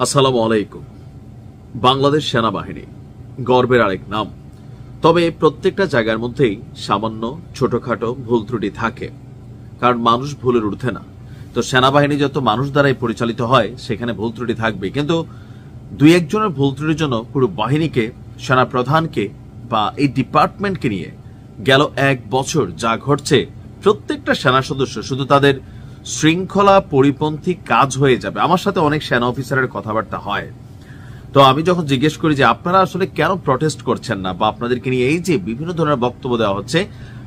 আসসালামু আলাইকুম। বাংলাদেশ সেনাবাহিনী গর্বের আরেক নাম। তবে প্রত্যেকটা জায়গার মধ্যেই সামান্য ছোটখাটো ভুল ত্রুটি থাকে, কারণ মানুষ ভুলের ঊর্ধ্বে না। তো সেনাবাহিনী যত মানুষ দ্বারাই পরিচালিত হয় সেখানে ভুল ত্রুটি থাকবে, কিন্তু দুই একজনের ভুল ত্রুটির জন্য পুরো বাহিনীকে, সেনা প্রধানকে বা এই ডিপার্টমেন্টকে নিয়ে গেল এক বছর যা ঘটছে, প্রত্যেকটা সেনা সদস্য শুধু তাদের শৃঙ্খলা পরিপন্থী কাজ হয়ে যাবে। আমার সাথে অনেক সেনা অফিসারের কথাবার্তা হয়, তো আমি যখন জিজ্ঞেস করি যে আপনারা আসলে কেন প্রটেস্ট করছেন না বা আপনাদেরকে নিয়ে এই যে বিভিন্ন ধরনের বক্তব্য দেওয়া হচ্ছে,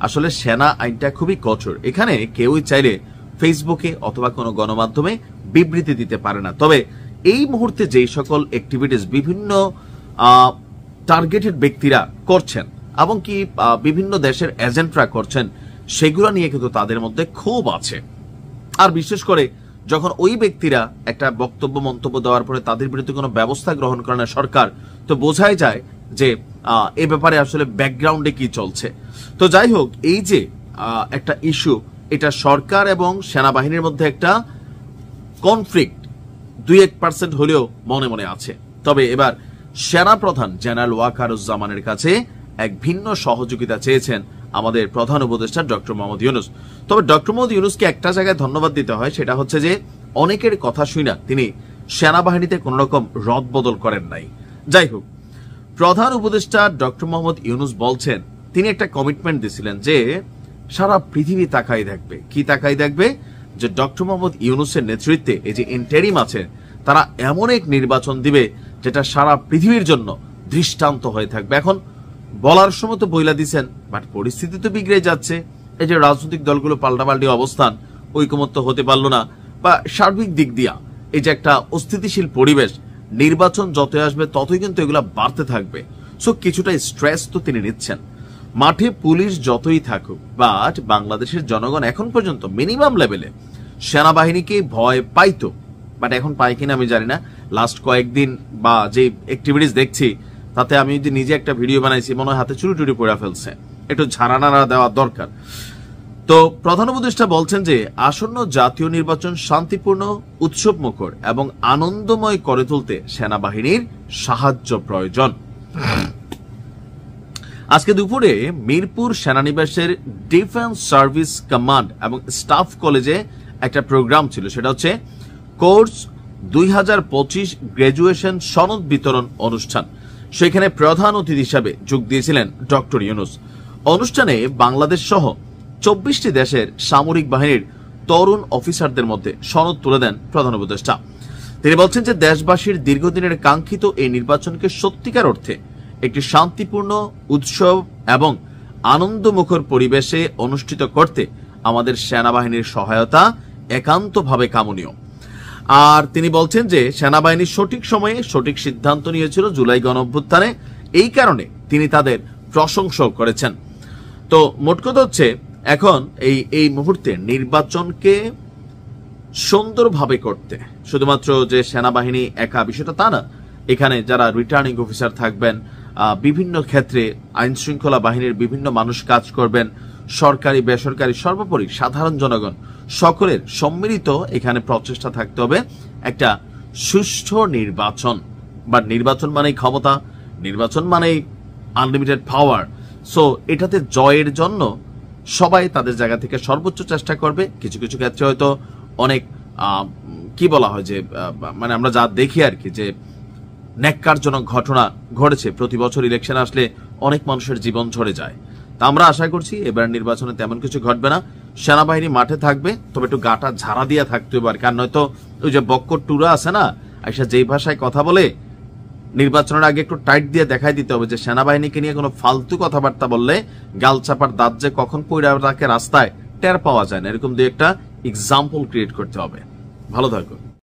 আসলে সেনা আইনটা খুবই কঠোর। এখানে কেউই চাইলে ফেসবুকে অথবা কোনো গণমাধ্যমে বিবৃতি দিতে পারে না। তবে এই মুহূর্তে যেই সকল অ্যাক্টিভিটিস বিভিন্ন টার্গেটেড ব্যক্তিরা করছেন এবং কি বিভিন্ন দেশের এজেন্টরা করছেন, সেগুলো নিয়ে কিন্তু তাদের মধ্যে ক্ষোভ আছে। আর বিশেষ করে যখন ওই ব্যক্তিরা একটা বক্তব্য মন্তব্য দেওয়ার পরে তাদের বিরুদ্ধে কোনো ব্যবস্থা গ্রহণ করে না সরকার, তো বোঝাই যায় যে এ ব্যাপারে আসলে ব্যাকগ্রাউন্ডে কি চলছে। তো যাই হোক, এই যে একটা ইস্যু, এটা সরকার এবং সেনাবাহিনীর মধ্যে একটা কনফ্লিক্ট 2-1% হলেও মনে মনে আছে। তবে এবার সেনা প্রধান জেনারেল ওয়াকারুজ্জামানের কাছে এক ভিন্ন সহযোগিতা চেয়েছেন আমাদের প্রধান উপদেষ্টা ডক্টর মোহাম্মদ ইউনূস। তবে ডক্টর মোহাম্মদ ইউনূসকে একটা জায়গায় ধন্যবাদ দিতে হয়, সেটা হচ্ছে যে অনেকের কথা শুনে তিনি সেনাবাহিনীতে কোন রকম রদবদল করেন নাই। যাই হোক, প্রধান উপদেষ্টা ডক্টর মোহাম্মদ ইউনূস বলছেন, তিনি একটা কমিটমেন্ট দিয়েছিলেন যে সারা পৃথিবী তাকাই দেখবে। কি তাকাই দেখবে? যে ডক্টর মোহাম্মদ ইউনূসের নেতৃত্বে এই যে ইন্টারিম আছে, তারা এমন এক নির্বাচন দিবে যেটা সারা পৃথিবীর জন্য দৃষ্টান্ত হয়ে থাকবে। এখন বলার সময় তো বইলা দিচ্ছেন, বাট পরিস্থিতি তো বিগড়ে যাচ্ছে। এই যে রাজনৈতিক দলগুলো পাল্টাপাল্টি অবস্থান, ঐকমত্য হতে পারলো না, বা সার্বিক দিক দিয়া এই যে একটা অস্থিতিশীল পরিবেশ, নির্বাচন যত আসবে ততই কিন্তু এগুলা বাড়তে থাকবে। সো কিছুটা স্ট্রেস তো তিনি নিচ্ছেন। মাঠে পুলিশ যতই থাকুক, বাট বাংলাদেশের জনগণ এখন পর্যন্ত মিনিমাম লেভেলে সেনাবাহিনীকে ভয় পাইতো, বাট এখন পাই কিনা আমি জানি না। লাস্ট কয়েকদিন বা যে অ্যাক্টিভিটিস দেখছি, তাতে আমি যদি নিজে একটা ভিডিও বানাইছি, মনে হয় হাতে চুরি টুরি পড়ে ফেলছে, একটু ঝাড়ানাড়া দেওয়া দরকার। তো প্রধান উপদেষ্টা বলছেন যে আসন্ন জাতীয় নির্বাচন শান্তিপূর্ণ, উৎসবমুখর এবং আনন্দময় করে তুলতে সেনাবাহিনীর সাহায্য প্রয়োজন। আজকে দুপুরে মিরপুর সেনানিবাসের ডিফেন্স সার্ভিস কমান্ড এবং স্টাফ কলেজে একটা প্রোগ্রাম ছিল, সেটা হচ্ছে কোর্স 2025 গ্রাজুয়েশন সনদ বিতরণ অনুষ্ঠান। সেখানে প্রধান অতিথি হিসাবে যোগ দিয়েছিলেন ডক্টর ইউনূস। অনুষ্ঠানে বাংলাদেশ সহ 24টি দেশের সামরিক বাহিনীর তরুণ অফিসারদের মধ্যে সনদ তুলে দেন প্রধান উপদেষ্টা। তিনি বলছেন যে দেশবাসীর দীর্ঘদিনের কাঙ্ক্ষিত এই নির্বাচনকে সত্যিকার অর্থে একটি শান্তিপূর্ণ, উৎসব এবং আনন্দমুখর পরিবেশে অনুষ্ঠিত করতে আমাদের সেনাবাহিনীর সহায়তা একান্তভাবে কামনীয়। আর তিনি বলছেন যে সেনাবাহিনী সঠিক সময়ে সঠিক সিদ্ধান্ত নিয়েছিল জুলাই গণঅভ্যুত্থানে, এই কারণে তিনি তাদের প্রশংসাও করেছেন। তো মোট কথা হচ্ছে, এখন এই মুহূর্তে নির্বাচনকে সুন্দরভাবে করতে শুধুমাত্র যে সেনাবাহিনী একা বিষয়টা তা না, এখানে যারা রিটার্নিং অফিসার থাকবেন, বিভিন্ন ক্ষেত্রে আইন শৃঙ্খলা বাহিনীর বিভিন্ন মানুষ কাজ করবেন, সরকারি বেসরকারি সর্বোপরি সাধারণ জনগণ সকলের সম্মিলিত এখানে প্রচেষ্টা থাকতে হবে একটা সুষ্ঠু নির্বাচন। বা নির্বাচন মানেই ক্ষমতা, নির্বাচন মানেই আনলিমিটেড পাওয়ার। সো এটাতে জয়ের জন্য সবাই তাদের জায়গা থেকে সর্বোচ্চ চেষ্টা করবে। কিছু কিছু ক্ষেত্রে হয়তো অনেক কি বলা হয় যে মানে আমরা যা দেখি আর কি, যে ন্যাক্কারজনক ঘটনা ঘটেছে। প্রতি বছর ইলেকশন আসলে অনেক মানুষের জীবন ঝরে যায়। তা আমরা আশা করছি এবার নির্বাচনে তেমন কিছু ঘটবে না। সেনাবাহিনী মাঠে থাকবে, তবে একটু গাটা ঝাড়া দিয়া থাকতে হবে, কারণ নয়তো ওই যে বক্কর টুরা আছে না, আইসা যেই ভাষায় কথা বলে, নির্বাচনের আগে একটু টাইট দিয়ে দেখাই দিতে হবে যে সেনাবাহিনীকে নিয়ে কোনো ফালতু কথাবার্তা বললে গাল চাপার দাঁত যে কখন পইড়া রাখে রাস্তায় টের পাওয়া যায় না। এরকম দিয়ে একটা এক্সাম্পল ক্রিয়েট করতে হবে। ভালো থাকুন।